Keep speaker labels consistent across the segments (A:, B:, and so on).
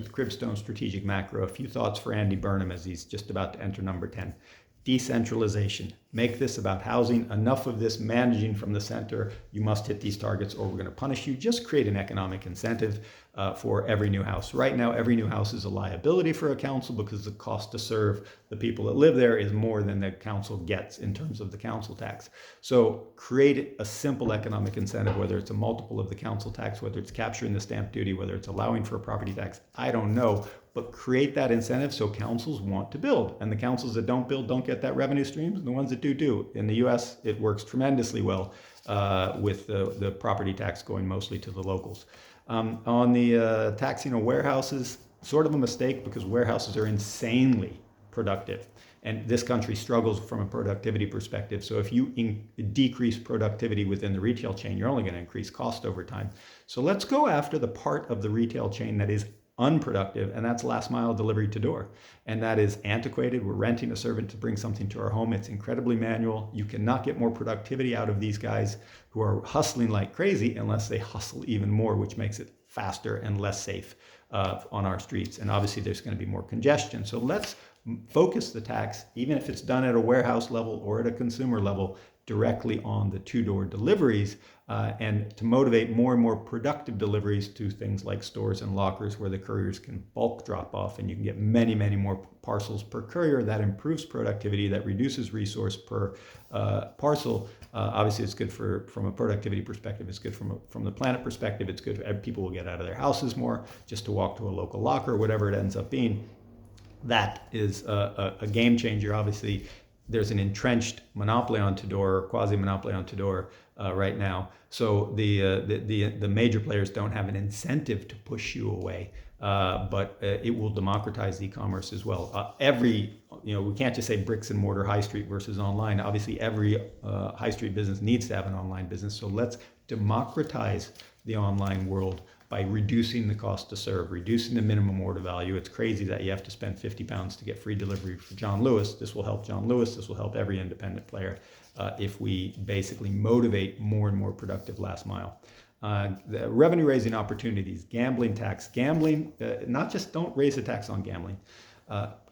A: Cribstone Strategic Macro. A few thoughts for Andy Burnham as he's just about to enter number 10. Decentralization. Make this about housing. Enough of this managing from the center. You must hit these targets or we're going to punish you. Just create an economic incentive for every new house. Right now, every new house is a liability for a council because the cost to serve the people that live there is more than the council gets in terms of the council tax. So create a simple economic incentive, whether it's a multiple of the council tax, whether it's capturing the stamp duty, whether it's allowing for a property tax, I don't know. But create that incentive so councils want to build. And the councils that don't build don't get that revenue streams, and the ones that do. In the US, it works tremendously well with the property tax going mostly to the locals. On the taxing of warehouses, sort of a mistake because warehouses are insanely productive. And this country struggles from a productivity perspective. So if you decrease productivity within the retail chain, you're only going to increase cost over time. So let's go after the part of the retail chain that is unproductive, and that's last mile delivery to door. And that is antiquated. We're renting a servant to bring something to our home. It's incredibly manual. You cannot get more productivity out of these guys who are hustling like crazy unless they hustle even more, which makes it faster and less safe on our streets. And obviously there's going to be more congestion. So let's focus the tax, even if it's done at a warehouse level or at a consumer level, directly on the two-door deliveries and to motivate more and more productive deliveries to things like stores and lockers where the couriers can bulk drop off and you can get many, many more parcels per courier. That improves productivity, that reduces resource per parcel. Obviously, it's good from a productivity perspective. It's good from the planet perspective. It's good. People will get out of their houses more just to walk to a local locker, whatever it ends up being. That is a game changer. Obviously, there's an entrenched monopoly on to-door, quasi-monopoly on to-door right now. So the major players don't have an incentive to push you away, but it will democratize e-commerce as well. We can't just say bricks and mortar high street versus online. Obviously, every high street business needs to have an online business. So let's democratize the online world by reducing the cost to serve, reducing the minimum order value. It's crazy that you have to spend £50 to get free delivery for John Lewis. This will help John Lewis. This will help every independent player if we basically motivate more and more productive last mile. The revenue raising opportunities, gambling tax. Gambling, not just don't raise the tax on gambling,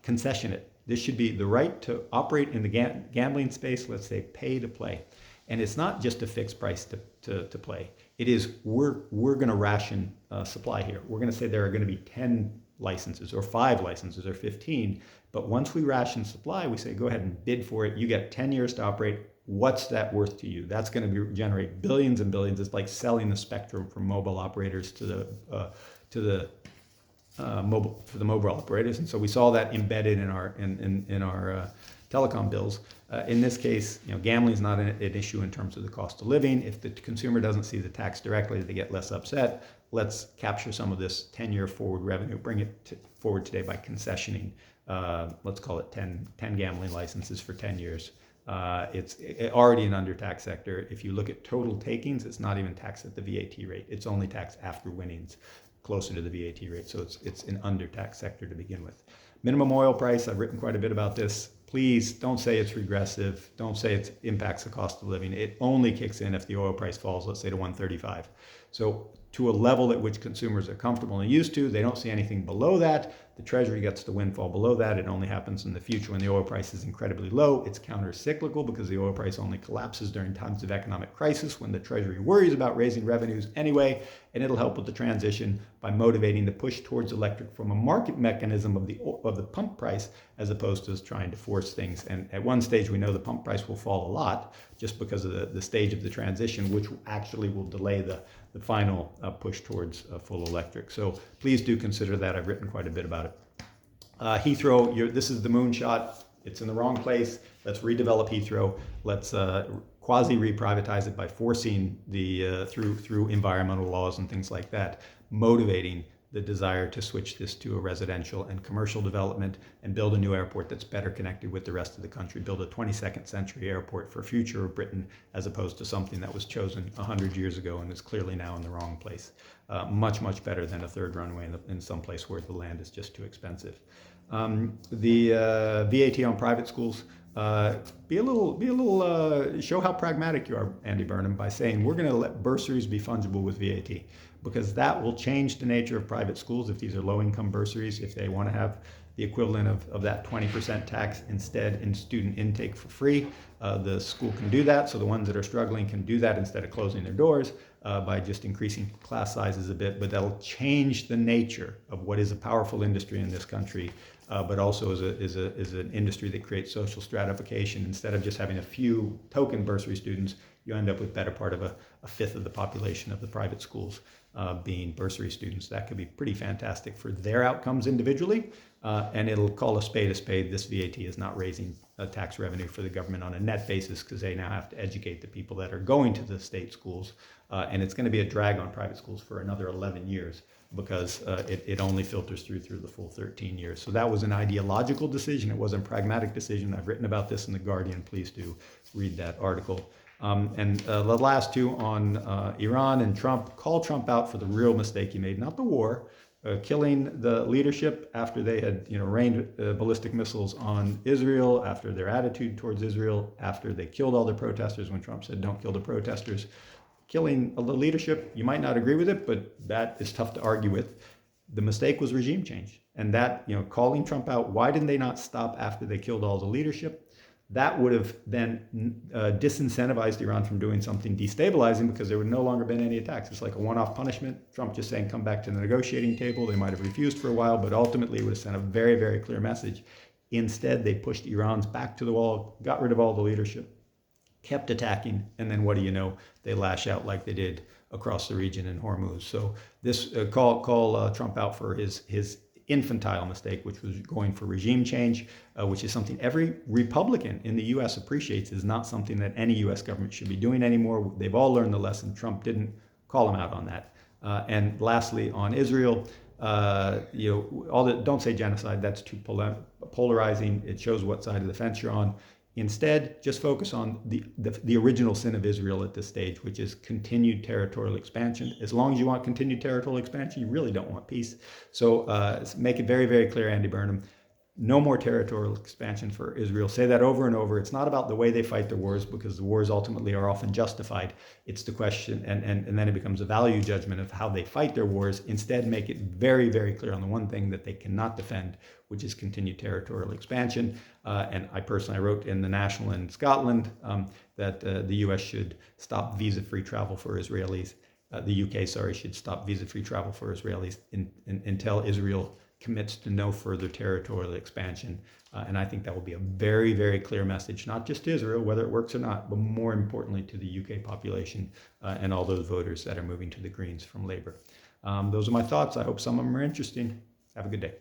A: concession it. This should be the right to operate in the gambling space, let's say pay to play. And it's not just a fixed price to play. It is we're going to ration supply here. We're going to say there are going to be 10 licenses or 5 licenses or 15. But once we ration supply, we say go ahead and bid for it. You get 10 years to operate. What's that worth to you? That's going to generate billions and billions. It's like selling the spectrum from mobile operators to the mobile operators. And so we saw that embedded in our telecom bills. In this case, gambling is not an issue in terms of the cost of living. If the consumer doesn't see the tax directly, they get less upset. Let's capture some of this 10-year forward revenue, bring it forward today by concessioning. Let's call it 10 gambling licenses for 10 years. It's already an under-taxed sector. If you look at total takings, it's not even taxed at the VAT rate. It's only taxed after winnings, closer to the VAT rate. So it's an under-taxed sector to begin with. Minimum oil price, I've written quite a bit about this. Please don't say it's regressive. Don't say it impacts the cost of living. It only kicks in if the oil price falls, let's say to 135. So to a level at which consumers are comfortable and used to, they don't see anything below that. The Treasury gets the windfall below that. It only happens in the future when the oil price is incredibly low. It's counter-cyclical because the oil price only collapses during times of economic crisis when the Treasury worries about raising revenues anyway, and it'll help with the transition by motivating the push towards electric from a market mechanism of the pump price as opposed to trying to force things. And at one stage, we know the pump price will fall a lot just because of the stage of the transition, which actually will delay the final push towards full electric. So please do consider that. I've written quite a bit about it. Heathrow, this is the moonshot. It's in the wrong place. Let's redevelop Heathrow. Let's quasi-reprivatize it by forcing through environmental laws and things like that, motivating the desire to switch this to a residential and commercial development and build a new airport that's better connected with the rest of the country, build a 22nd century airport for future of Britain as opposed to something that was chosen 100 years ago and is clearly now in the wrong place. Much, much better than a third runway in some place where the land is just too expensive. The VAT on private schools, be a little show how pragmatic you are, Andy Burnham, by saying we're going to let bursaries be fungible with VAT. because that will change the nature of private schools if these are low-income bursaries, if they want to have the equivalent of that 20% tax instead in student intake for free. The school can do that, so the ones that are struggling can do that instead of closing their doors by just increasing class sizes a bit, but that'll change the nature of what is a powerful industry in this country, but also is an industry that creates social stratification. Instead of just having a few token bursary students, you end up with better part of a fifth of the population of the private schools being bursary students. That could be pretty fantastic for their outcomes individually, and it'll call a spade a spade. This VAT is not raising tax revenue for the government on a net basis because they now have to educate the people that are going to the state schools, and it's going to be a drag on private schools for another 11 years because it only filters through the full 13 years. So that was an ideological decision. It wasn't a pragmatic decision. I've written about this in The Guardian. Please do read that article. And the last two on Iran and Trump. Call Trump out for the real mistake he made, not the war, killing the leadership after they had rained ballistic missiles on Israel, after their attitude towards Israel, after they killed all the protesters when Trump said don't kill the protesters. Killing the leadership, you might not agree with it, but that is tough to argue with. The mistake was regime change. And that, calling Trump out, why didn't they not stop after they killed all the leadership? That would have then disincentivized Iran from doing something destabilizing because there would no longer been any attacks. It's like a one-off punishment. Trump just saying, come back to the negotiating table. They might have refused for a while, but ultimately it would have sent a very, very clear message. Instead, they pushed Iran's back to the wall, got rid of all the leadership, kept attacking, and then what do you know? They lash out like they did across the region in Hormuz. So this call Trump out for his infantile mistake, which was going for regime change, which is something every Republican in the U.S. appreciates, is not something that any U.S. government should be doing anymore. They've all learned the lesson. Trump didn't call him out on that. And lastly, on Israel, don't say genocide. That's too polarizing. It shows what side of the fence you're on. Instead, just focus on the original sin of Israel at this stage, which is continued territorial expansion. As long as you want continued territorial expansion, you really don't want peace. So make it very, very clear, Andy Burnham, no more territorial expansion for Israel. Say that over and over. It's not about the way they fight their wars, because the wars ultimately are often justified. It's the question, and then it becomes a value judgment of how they fight their wars. Instead, make it very, very clear on the one thing that they cannot defend, which is continued territorial expansion. And I personally wrote in the National in Scotland that the US should stop visa-free travel for Israelis. The UK, should stop visa-free travel for Israelis until Israel commits to no further territorial expansion. And I think that will be a very, very clear message, not just to Israel, whether it works or not, but more importantly to the UK population and all those voters that are moving to the Greens from Labour. Those are my thoughts. I hope some of them are interesting. Have a good day.